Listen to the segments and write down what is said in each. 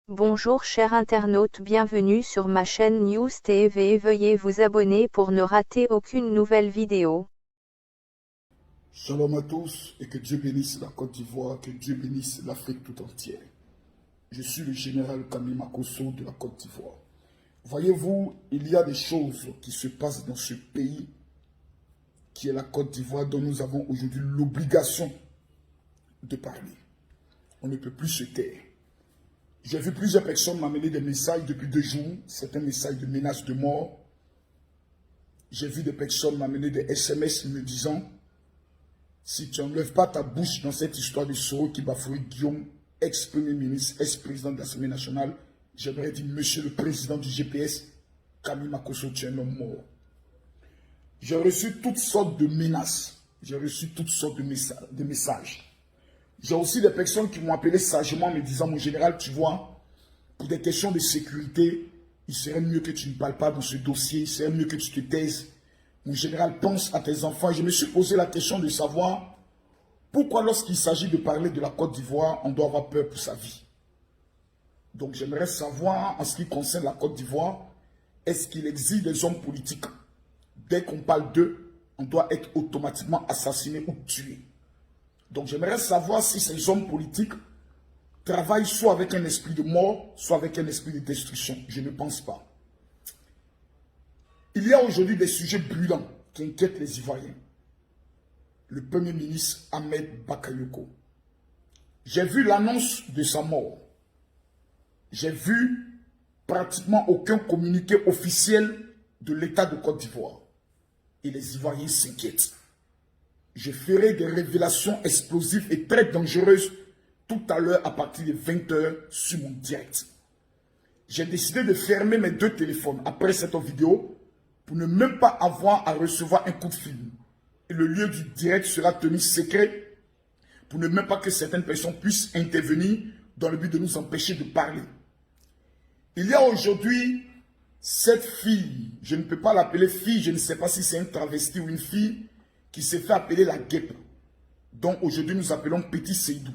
Bonjour chers internautes, bienvenue sur ma chaîne News TV. Veuillez vous abonner pour ne rater aucune nouvelle vidéo. Shalom à tous et que Dieu bénisse la Côte d'Ivoire, que Dieu bénisse l'Afrique tout entière. Je suis le général Kami Makosso de la Côte d'Ivoire. Voyez-vous, il y a des choses qui se passent dans ce pays qui est la Côte d'Ivoire dont nous avons aujourd'hui l'obligation de parler. On ne peut plus se taire. J'ai vu plusieurs personnes m'amener des messages depuis 2 jours, certains messages de menaces de mort. J'ai vu des personnes m'amener des SMS me disant: si tu n'enlèves pas ta bouche dans cette histoire de Soro qui bafouille Guillaume, ex-premier ministre, ex-président de l'Assemblée nationale, j'aimerais dire, monsieur le président du GPS, Kami Makosso, tu es un homme mort. J'ai reçu toutes sortes de menaces, j'ai reçu toutes sortes de messages. J'ai aussi des personnes qui m'ont appelé sagement me disant: mon général, tu vois, pour des questions de sécurité, il serait mieux que tu ne parles pas dans ce dossier, il serait mieux que tu te taises. Mon général, pense à tes enfants. Je me suis posé la question de savoir pourquoi lorsqu'il s'agit de parler de la Côte d'Ivoire, on doit avoir peur pour sa vie. Donc j'aimerais savoir, en ce qui concerne la Côte d'Ivoire, est-ce qu'il existe des hommes politiques? Dès qu'on parle d'eux, on doit être automatiquement assassiné ou tué. Donc j'aimerais savoir si ces hommes politiques travaillent soit avec un esprit de mort, soit avec un esprit de destruction. Je ne pense pas. Il y a aujourd'hui des sujets brûlants qui inquiètent les Ivoiriens. Le Premier ministre Ahmed Bakayoko. J'ai vu l'annonce de sa mort. J'ai vu pratiquement aucun communiqué officiel de l'État de Côte d'Ivoire. Et les Ivoiriens s'inquiètent. Je ferai des révélations explosives et très dangereuses tout à l'heure à partir de 20 h sur mon direct. J'ai décidé de fermer mes 2 téléphones après cette vidéo pour ne même pas avoir à recevoir un coup de fil. Et le lieu du direct sera tenu secret pour ne même pas que certaines personnes puissent intervenir dans le but de nous empêcher de parler. Il y a aujourd'hui cette fille, je ne peux pas l'appeler fille, je ne sais pas si c'est un travesti ou une fille, qui s'est fait appeler la guêpe, dont aujourd'hui nous appelons Petit Seydou,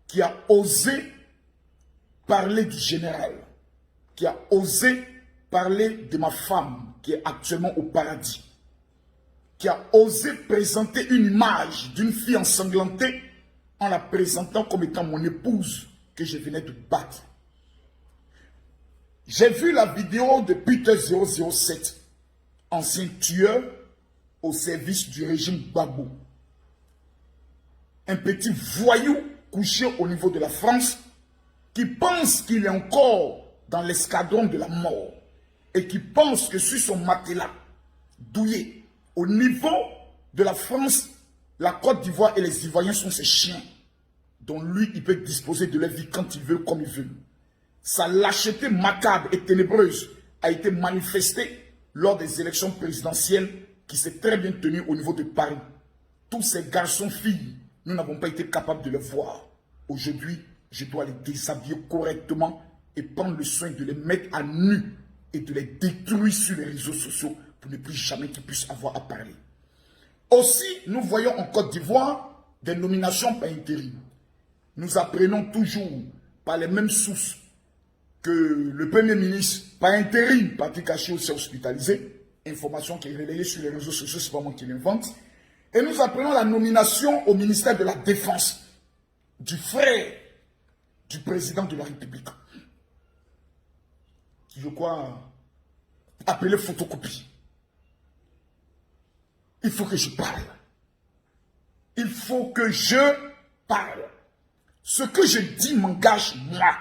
qui a osé parler du général, qui a osé parler de ma femme qui est actuellement au paradis, qui a osé présenter une image d'une fille ensanglantée en la présentant comme étant mon épouse que je venais de battre. J'ai vu la vidéo de Peter 007, ancien tueur au service du régime Gbagbo. Un petit voyou couché au niveau de la France qui pense qu'il est encore dans l'escadron de la mort et qui pense que sur son matelas douillet au niveau de la France, la Côte d'Ivoire et les Ivoiriens sont ses chiens dont lui il peut disposer de leur vie quand il veut, comme il veut. Sa lâcheté macabre et ténébreuse a été manifestée lors des élections présidentielles qui s'est très bien tenue au niveau de Paris. Tous ces garçons-filles, nous n'avons pas été capables de les voir. Aujourd'hui, je dois les déshabiller correctement et prendre le soin de les mettre à nu et de les détruire sur les réseaux sociaux pour ne plus jamais qu'ils puissent avoir à parler. Aussi, nous voyons en Côte d'Ivoire des nominations par intérim. Nous apprenons toujours par les mêmes sources que le Premier ministre, par intérim, Patrick Kachio, s'est hospitalisé. Information qui est relayée sur les réseaux sociaux, c'est pas moi qui l'invente. Et nous apprenons la nomination au ministère de la Défense du frère du président de la République, qui, je crois, appelé photocopie. Il faut que je parle. Il faut que je parle. Ce que je dis m'engage moi.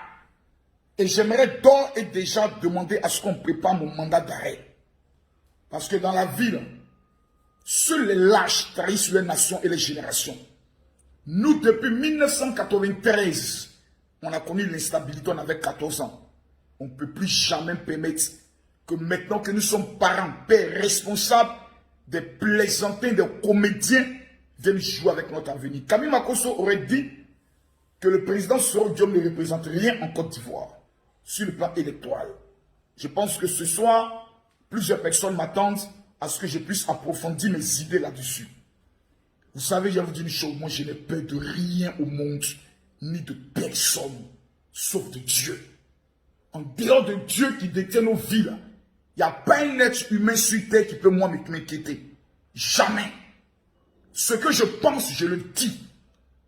Et j'aimerais d'ores et déjà demander à ce qu'on prépare mon mandat d'arrêt. Parce que dans la ville, seuls les lâches trahissent les nations et les générations. Nous, depuis 1993, on a connu l'instabilité, on avait 14 ans. On ne peut plus jamais permettre que maintenant que nous sommes parents, pères, responsables, des plaisantins, des comédiens viennent jouer avec notre avenir. Kami Makosso aurait dit que le président Soro Diom ne représente rien en Côte d'Ivoire sur le plan électoral. Je pense que ce soir, plusieurs personnes m'attendent à ce que je puisse approfondir mes idées là-dessus. Vous savez, je vais vous dire une chose, moi je n'ai peur de rien au monde, ni de personne. sauf de Dieu. En dehors de Dieu qui détient nos vies, il n'y a pas un être humain sur terre qui peut moi m'inquiéter. Jamais. Ce que je pense, je le dis.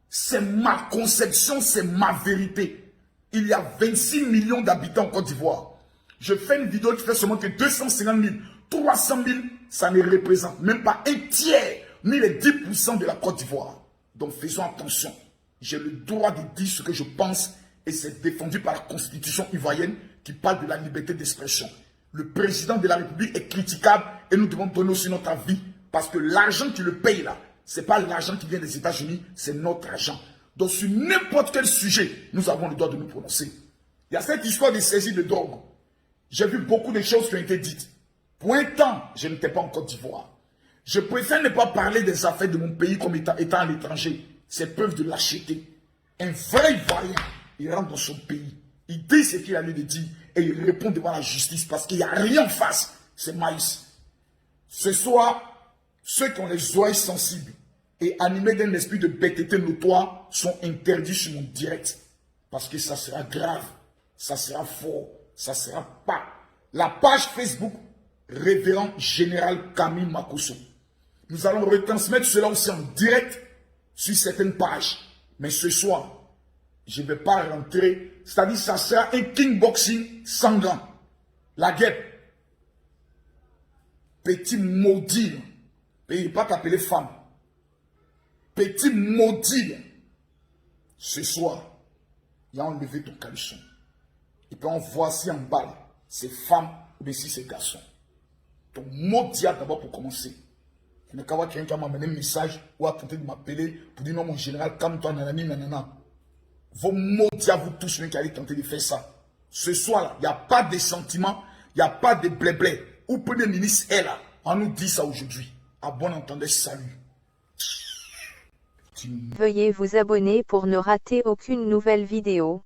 C'est ma conception, c'est ma vérité. Il y a 26 millions d'habitants en Côte d'Ivoire. Je fais une vidéo qui fait seulement que 250 000, 300 000, ça ne représente même pas un tiers, ni les 10% de la Côte d'Ivoire. Donc faisons attention. J'ai le droit de dire ce que je pense et c'est défendu par la Constitution ivoirienne qui parle de la liberté d'expression. Le président de la République est critiquable et nous devons donner aussi notre avis parce que l'argent qui le paye là, ce n'est pas l'argent qui vient des États-Unis, c'est notre argent. Donc sur n'importe quel sujet, nous avons le droit de nous prononcer. Il y a cette histoire de saisie de drogue. J'ai vu beaucoup de choses qui ont été dites. Pour un temps, je n'étais pas en Côte d'Ivoire. Je préfère ne pas parler des affaires de mon pays comme étant à l'étranger. C'est preuve de lâcheté. Un vrai Ivoirien, il rentre dans son pays. Il dit ce qu'il a lieu de dire et il répond devant la justice parce qu'il n'y a rien en face. C'est maïs. Ce soir, ceux qui ont les oreilles sensibles et animés d'un esprit de bêteté notoire sont interdits sur mon direct. Parce que ça sera grave, ça sera fort, ça sera pas. La page Facebook, Révérend Général Camille Makosso. Nous allons retransmettre cela aussi en direct sur certaines pages. Mais ce soir, je ne vais pas rentrer. C'est-à-dire ça sera un kickboxing sanglant. La guêpe. Petit maudit. Il ne pas t'appeler femme. Petit maudit. Ce soir, il a enlevé ton caleçon. Et puis on voit si en bas, c'est femme ou bien si c'est garçon. Ton maudit d'abord pour commencer. Il n'y a qu'à voir quelqu'un qui m'a amené un message ou a tenté de m'appeler pour dire non mon général, calme-toi, nanani, nanana. Vos maudits à vous tous qui allez tenter de faire ça. Ce soir-là, il n'y a pas de sentiments, il n'y a pas de blé-blé. Où Premier ministre est là. On nous dit ça aujourd'hui. À bon entendeur, salut. Veuillez vous abonner pour ne rater aucune nouvelle vidéo.